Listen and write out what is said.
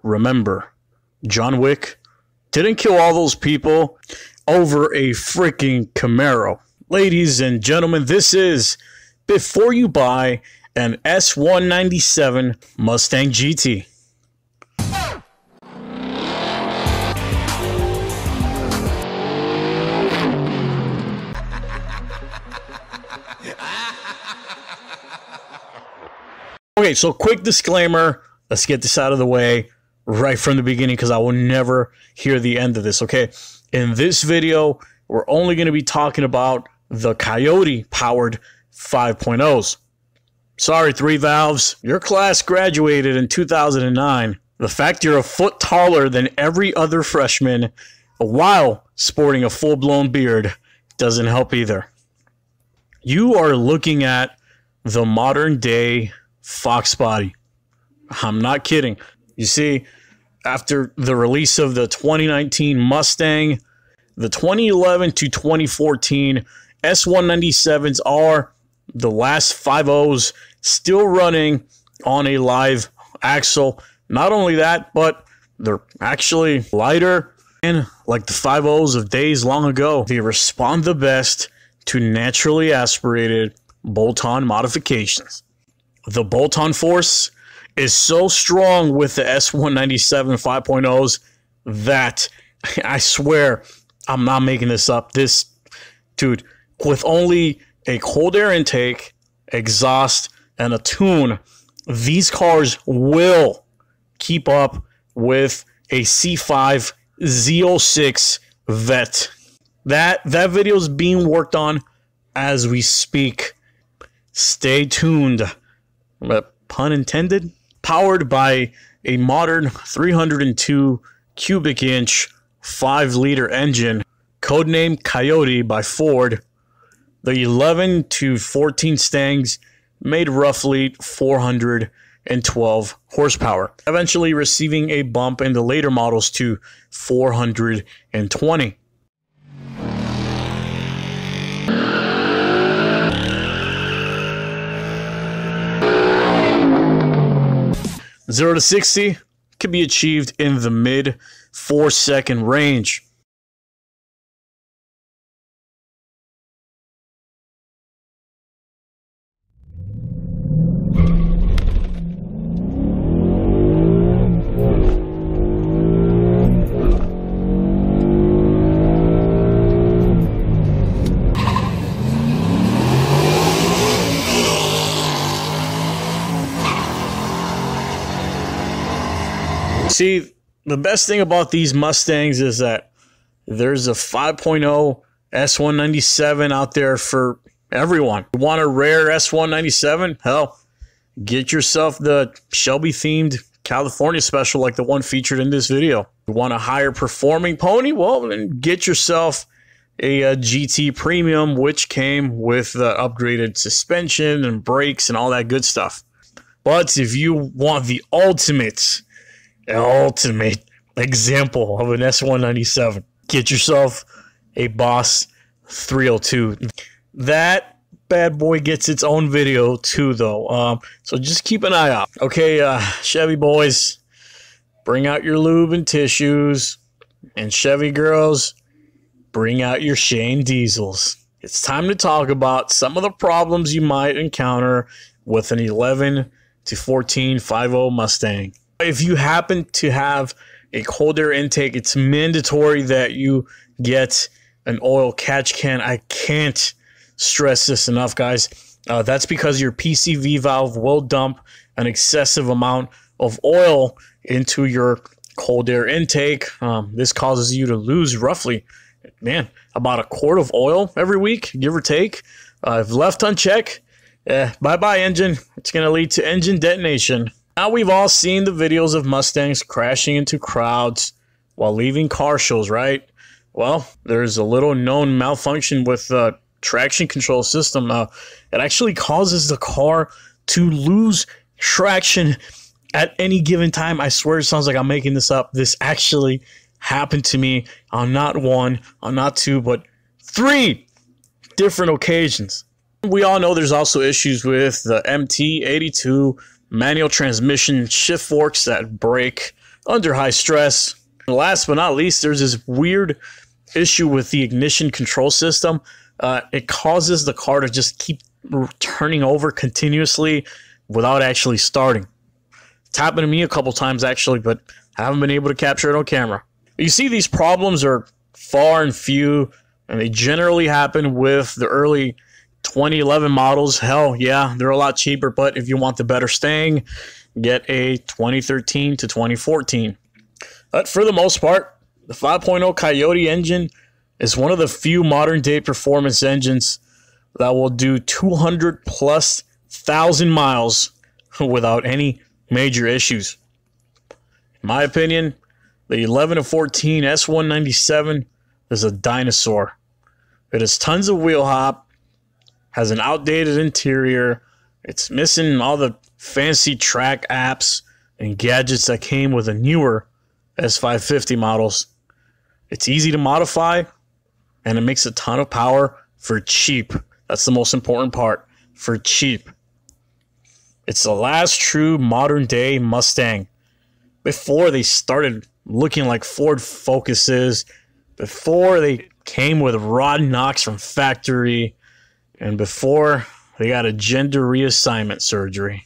remember, John Wick didn't kill all those people over a freaking Camaro. Ladies and gentlemen, this is before you buy an S197 Mustang GT. Okay, so quick disclaimer. Let's get this out of the way right from the beginning because I will never hear the end of this, okay? In this video, we're only going to be talking about the Coyote powered 5.0s. Sorry, 3 valves. Your class graduated in 2009. The fact you're a foot taller than every other freshman while sporting a full-blown beard doesn't help either. You are looking at the modern day Fox body. I'm not kidding. You see, after the release of the 2019 Mustang, the 2011 to 2014 S197s are the last 5.0s still running on a live axle. Not only that, but they're actually lighter, and like the 5.0s of days long ago, they respond the best to naturally aspirated bolt-on modifications. The bolt-on force is so strong with the S197 5.0s that I swear I'm not making this up. This dude, with only a cold air intake, exhaust, and a tune, these cars will keep up with a C5 Z06 Vet. That video is being worked on as we speak. Stay tuned. Pun intended. Powered by a modern 302 cubic inch 5-liter engine, codenamed Coyote by Ford, the 11 to 14 Stangs made roughly 412 horsepower, eventually receiving a bump in the later models to 420. 0 to 60 can be achieved in the mid 4-second range. See, the best thing about these Mustangs is that there's a 5.0 S197 out there for everyone. You want a rare S197? Hell, get yourself the Shelby-themed California special like the one featured in this video. You want a higher performing pony? Well, then get yourself a GT Premium, which came with upgraded suspension and brakes and all that good stuff. But if you want the ultimate example of an S197, get yourself a Boss 302. That bad boy gets its own video too, though. So just keep an eye out. Okay, Chevy boys, bring out your lube and tissues, and Chevy girls, bring out your Shane Diesels. It's time to talk about some of the problems you might encounter with an 11 to 14 5.0 Mustang. If you happen to have a cold air intake, it's mandatory that you get an oil catch can. I can't stress this enough, guys. That's because your PCV valve will dump an excessive amount of oil into your cold air intake. This causes you to lose roughly, about a quart of oil every week, give or take. If left unchecked, bye-bye engine. It's going to lead to engine detonation. Now, we've all seen the videos of Mustangs crashing into crowds while leaving car shows, right? Well, there's a little known malfunction with the traction control system. It actually causes the car to lose traction at any given time. I swear it sounds like I'm making this up. This actually happened to me on not one, on not two, but 3 different occasions. We all know there's also issues with the MT82 manual transmission shift forks that break under high stress. And last but not least, there's this weird issue with the ignition control system. It causes the car to just keep turning over continuously without actually starting. It's happened to me a couple times actually, but I haven't been able to capture it on camera. You see, these problems are far and few, and they generally happen with the early 2011 models. Hell, yeah, they're a lot cheaper, but if you want the better Stang, get a 2013 to 2014. But for the most part, the 5.0 Coyote engine is one of the few modern-day performance engines that will do 200,000+ miles without any major issues. In my opinion, the 11 to 14 S197 is a dinosaur. It has tons of wheel hop, has an outdated interior, it's missing all the fancy track apps and gadgets that came with the newer S550 models. It's easy to modify, and it makes a ton of power for cheap. That's the most important part, for cheap. It's the last true modern day Mustang. Before they started looking like Ford Focuses, before they came with rod knocks from factory, and before they got a gender reassignment surgery.